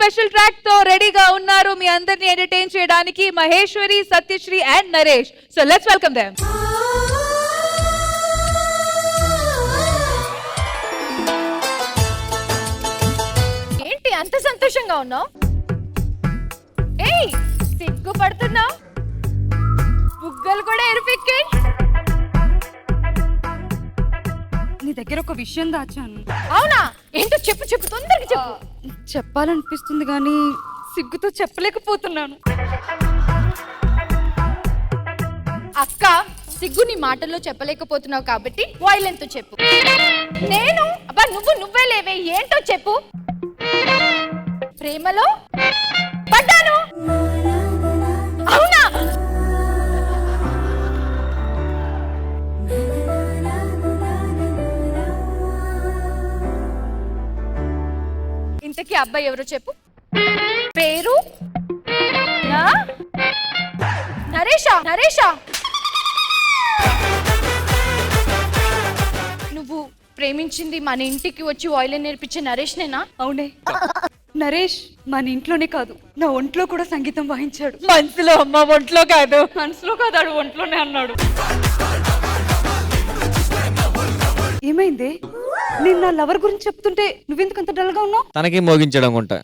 Special track తో రెడీగా ఉన్నారు మీ అందరిని ఎంటర్టైన్ చేయడానికి Maheshwari, Satyasri and Naresh. So let's welcome them. ఏంటి అంత సంతోషంగా ఉన్నావు? ఏయ్ సిగ్గుపడుతున్నావు? బుగ్గలు కూడా ఎరుపెక్కి. నీ దగ్గర ఒక విషయం దాచాను. అవునా? ఏంటో చెప్పు చెప్పు, తొందరగా చెప్పు. చెప్పాలనిపిస్తుంది కానీ సిగ్గుతో చెప్పలేకపోతున్నాను. అక్క, సిగ్గు నీ మాటల్లో చెప్పలేకపోతున్నావు కాబట్టి వాయిలెంతో చెప్పు. నేను అబ్బా నువ్వే లేవే, ఏంటో చెప్పు. ప్రేమలో పడ్డాను. అవునా? ఇంతకీ అబ్బాయి ఎవరో చెప్పు. పేరు నరేషా? నరేషా, నువ్వు ప్రేమించింది మన ఇంటికి వచ్చి వాయిలిన్ నేర్పించే నరేష్నేనా? అవునే, నరేష్ మన ఇంట్లోనే కాదు నా ఒంట్లో కూడా సంగీతం వాయించాడు. మనసులో అమ్మ, ఒంట్లో కాదు. మనసులో కాదు, ఆడు ఒంట్లోనే అన్నాడు. ఏమైంది? నేను నా లవర్ గురించి చెప్తుంటే నువ్వెందుకు అంత డల్ గా ఉన్నావు? తనకి మోగించడం ఉంటా.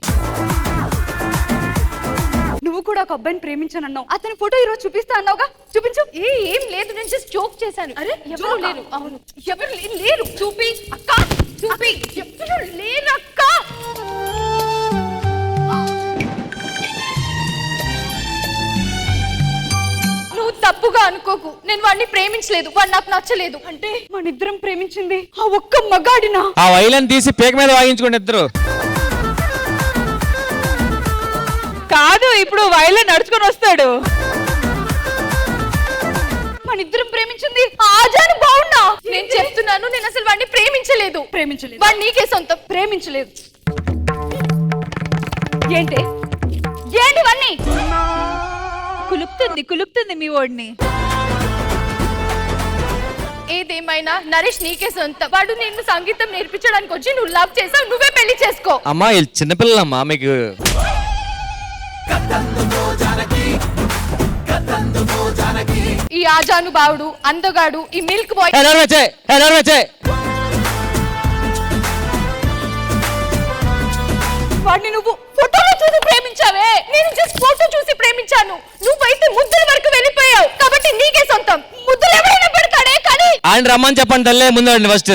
నువ్వు కూడా ఒక అబ్బాయిని ప్రేమించానన్నావు. అతని ఫోటో ఈరోజు చూపిస్తా అన్నావుగా, చూపించు. ఏం లేదు, నేను జస్ట్ జోక్ చేశాను. అరే ఎవరు లేరు. అవును, ఎవరు లేరు. చూపి అక్క, చూపి. ఎవరు లేరు అక్క. నువ్వు తప్పుగా అనుకోకు, నేను వాడిని ప్రేమించలేదు, వాడు నాకు నచ్చలేదు. అంటే మన ఇద్దరం ప్రేమించింది ఆ ఒక్క మగాడినా? ఆ వైలెన్ తీసి పేక మీద వాయించుకోండి ఇద్దరు. కాదు, ఇప్పుడు వైలెన్ నడుచుకొని వస్తాడు. మన ఇద్దరం ప్రేమించింది ఆజాను బావున్నా. నేను చెప్తున్నాను, నేను అసలు వాడిని ప్రేమించలేదు. ప్రేమించలేదు. వాడు నీకే సొంతం. ప్రేమించలేదు. ఏంటి ఏంటివన్నీ? కులుపుతుంది మీ ఓడిని. ఏదేమైనా నరేష్ నీకే సొంతం. వాడు నిన్ను సంగీతం నేర్పించడానికి వచ్చి నువ్వు లవ్ చేసావు, నువ్వే పెళ్లి చేసుకో. అమ్మా వీళ్ళు చిన్నపిల్లలమ్మా, మీకు ఈ ఆజాను బావుడు, అందగాడు, ఈ మిల్క్ బాయ్. వాడిని నువ్వు ఫోటోలో చూసి ప్రేమించావే, నేను జస్ట్ ఫోటో చూసి ప్రేమించాను. నువ్వైతే ముద్దుల వరకు వెళ్ళిపోయావు, కాబట్టి నీకే సొంతం. ముద్దులు ఎవరైనా పెడతాడే కానీ. ఆయన రమ్మని చెప్పండి తల్లే ముందు ఫస్ట్.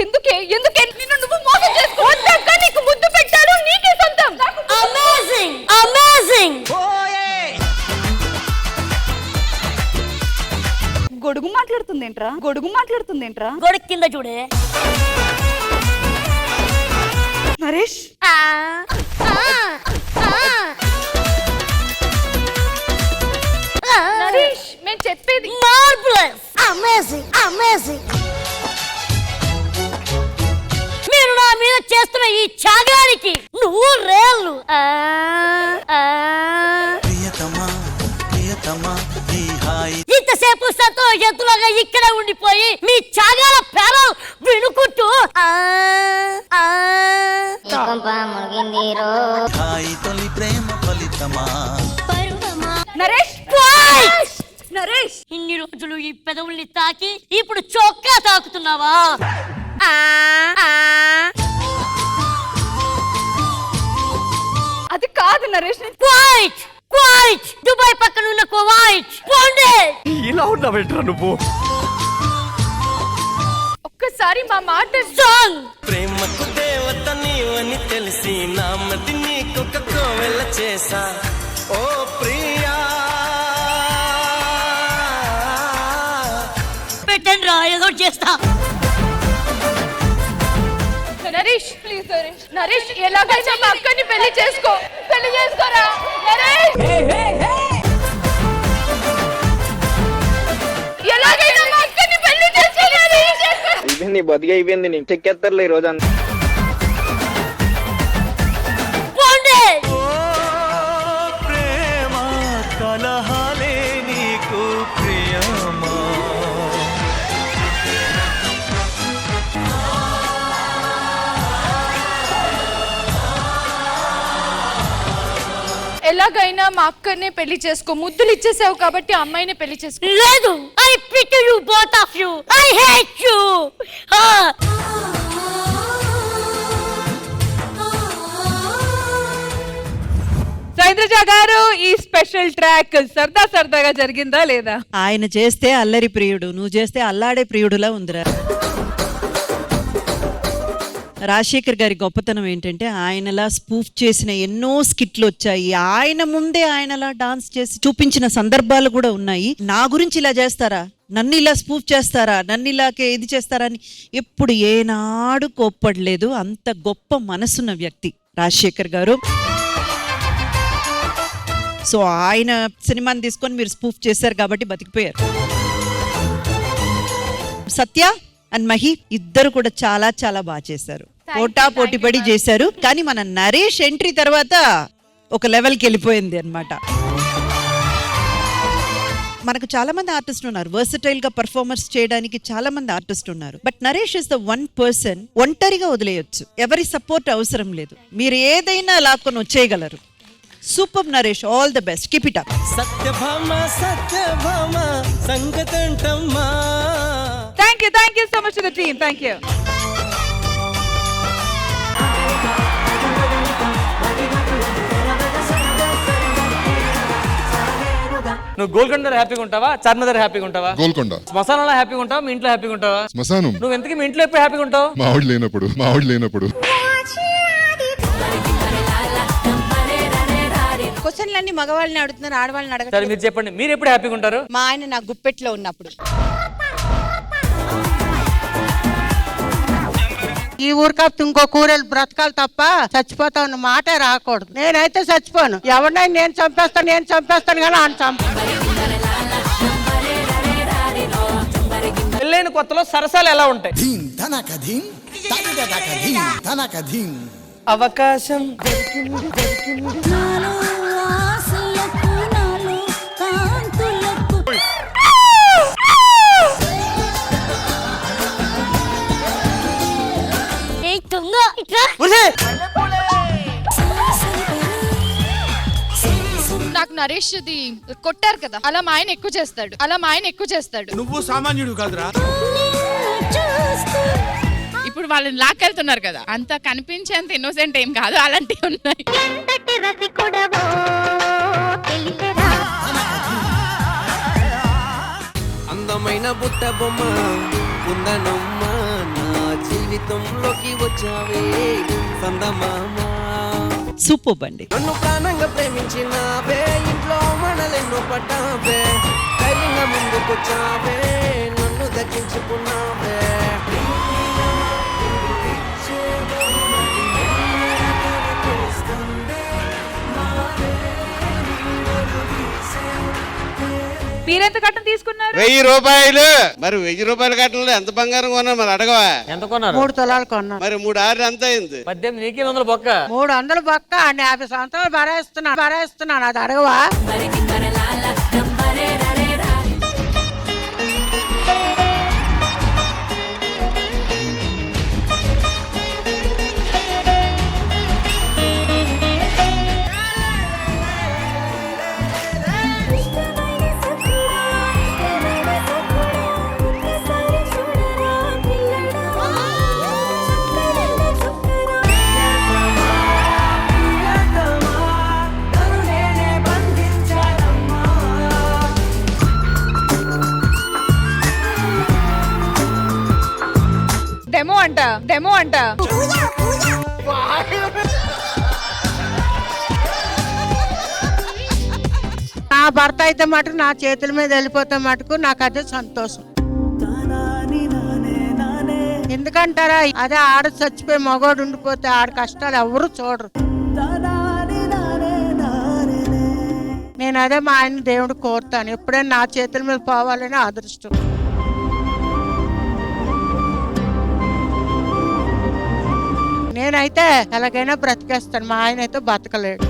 ఎందుకే నిన్ను నువ్వు మోసం చేసుకోవద్దాక నీకు ముద్దు పెట్టాను, నీకే సొంతం. Amazing amazing. గొడుగు మాట్లాడుతుందేంట్రా? గొడుగు కింద చూడే నరేష్. నరేష్, నేను చెప్పేది మార్వెలస్, అమేజింగ్ అమేజింగ్. మీరు నా మీద చేస్తున్న ఈ త్యాగానికి నువ్వు రేళ్ళు. ఇంతసేపు సంతోషంతులుగా ఇక్కడ ఉండిపోయి మీ త్యాగాల పేరు వినుకుంటూ నరేష్, నరేష్, ఇన్ని రోజులు ఈ పెదవుల్ని తాకి ఇప్పుడు చొక్కా తాకుతున్నావా? అది కాదు నరేష్. క్వైట్ క్వైట్, దుబాయ్ పక్కన ఉన్న కువైట్. పోండి. ఇలా ఉన్నావేంట్రా నువ్వు? ఒక్కసారి మా మాట సాంగ్. ప్రేమకు దేవత నీవని తెలిసి నామది నీకొక కోవెల చేసా ఓ ప్రియా. పెట్టండి రా, ఏదో చేస్తా. నరేష్ ప్లీజ్ నరేష్, నరేష్ ఎలాగైనా మా అక్కని పెళ్లి చేసుకోరా నరేష్. ఎలాగైనా మా అక్కని పెళ్లి చేసుకో నరేష్. అయిపోయింది, బతిగా అయిపోయింది. నీకు చెక్కేస్తారులే ఈ రోజు అంతా. పోండి. ప్రేమ కలహాలే నీకు ప్రియమా. ఎలాగైనా మా అక్కనే పెళ్లి చేసుకో. ముద్దులు ఇచ్చేసావు కాబట్టి అమ్మాయినే పెళ్లి చేసుకో. లేదు, I pity you both of you, I hate you. Indraja గారు, ఈ స్పెషల్ ట్రాక్ సరదాగా జరిగిందా లేదా? ఆయన చేస్తే అల్లరి ప్రియుడు, నువ్వు చేస్తే అల్లాడే ప్రియుడులా ఉందిరా. రాజశేఖర్ గారి గొప్పతనం ఏంటంటే ఆయనలా స్పూఫ్ చేసిన ఎన్నో స్కిట్లు వచ్చాయి. ఆయన ముందే ఆయనలా డాన్స్ చేసి చూపించిన సందర్భాలు కూడా ఉన్నాయి. నా గురించి ఇలా చేస్తారా, నన్ను ఇలా స్పూఫ్ చేస్తారా, నన్ను ఇలాగే ఇది చేస్తారా అని ఎప్పుడు ఏనాడు కోప్పడలేదు. అంత గొప్ప మనసున్న వ్యక్తి రాజశేఖర్ గారు. సో ఆయన సినిమాని తీసుకొని మీరు స్పూఫ్ చేశారు కాబట్టి బతికిపోయారు. సత్య అండ్ మహి ఇద్దరు కూడా చాలా చాలా బాగా చేశారు. పోటాపోటీ చేశారు. కానీ మన నరేష్ ఎంట్రీ తర్వాత ఒక లెవెల్కి వెళ్ళిపోయింది అన్నమాట. మనకు చాలా మంది ఆర్టిస్ట్ ఉన్నారు, వర్సటైల్ గా పర్ఫార్మర్స్ చేయడానికి చాలా మంది ఆర్టిస్ట్ ఉన్నారు. But Naresh is the one person ఒంటరిగా వదిలేయొచ్చు, ఎవరి సపోర్ట్ అవసరం లేదు. మీరు ఏదైనా లాక్కొని వచ్చేయగలరు. Super Naresh, all the best, keep it up. Satyabhama సంగతంటమ్మా. Thank you so much to the team. Thank you. నువ్వు గోల్కొండ హ్యాపీగా ఉంటావా, చార్మినార్ హ్యాపీగా ఉంటావా? గోల్కొండ. శ్మశానంలో హ్యాపీగా ఉంటావా, మీ ఇంట్లో హ్యాపీగా ఉంటావా? శ్మశానం. నువ్వు ఎందుకు మీ ఇంట్లో ఎప్పుడు హ్యాపీగా ఉంటావు? మావిడి లేనప్పుడు క్వశ్చన్లన్నీ మగవాళ్ళని అడుగుతున్నారు, ఆడవాళ్ళని సరే అడగట్లేదు. మీరు చెప్పండి, మీరు ఎప్పుడు హ్యాపీగా ఉంటారు? మా ఆయన నా గుప్పెట్లో ఉన్నప్పుడు. ఈ ఊరు కాపు ఇంకో కూరలు బ్రతకాలి తప్ప చచ్చిపోతా ఉన్న మాట రాకూడదు. నేనైతే చచ్చిపోను. ఎవరినైనా నేను చంపేస్తాను కానీ ఆయన చంప. పెళ్ళైన కొత్తలో సరసాలు ఎలా ఉంటాయి? అవకాశం నాకు నరేష్ ది కొట్టారు కదా, అలా మా ఆయన ఎక్కువ చేస్తాడు. నువ్వు సామాన్యుడు కాదురా. ఇప్పుడు వాళ్ళని లాక్కెళ్తున్నారు కదా, అంత కనిపించేంత ఇన్నోసెంట్ ఏం కాదు, అలాంటివి ఉన్నాయి. అందమైన బుట్ట బొమ్మ ఉందనమ్మ, నా జీవితంలోకి వచ్చావే సందమామ. సూపర్ అండి. నన్ను ప్రాణంగా ప్రేమించినావే, ఇంట్లో మనలెన్నో పడ్డావే, ధైర్యంగా ముందుకొచ్చావే, నన్ను దక్కించుకున్నావే. మీరెంత కట్టం తీసుకున్నారు? 1000 రూపాయలు. మరి 1000 రూపాయల కట్టంలో ఎంత బంగారం కొన్నా మరి అడగవా? ఎంత కొన్నారు? 3 తులాలు కొన్నా. మరి 3 ఆరు ఎంత అయింది? 18 నీకే 100 బొక్క. 300 బొక్క. 50 సంవత్సరాలు భరేస్తున్నాను, అది అడగవా? డెమో అంట. నా భర్త అయితే మటుకు నా చేతుల మీద వెళ్ళిపోతే మటుకు నాకు అదే సంతోషం. ఎందుకంటారా, అదే ఆడ చచ్చిపోయి మగోడు ఉండిపోతే ఆడ కష్టాలు ఎవరు చూడరు. నేను అదే మా ఆయన దేవుడు కోరుతాను, ఎప్పుడైనా నా చేతుల మీద పోవాలని అదృష్టం. నేనైతే ఎలాగైనా బ్రతికేస్తాను, మా ఆయన అయితే బతకలేడు.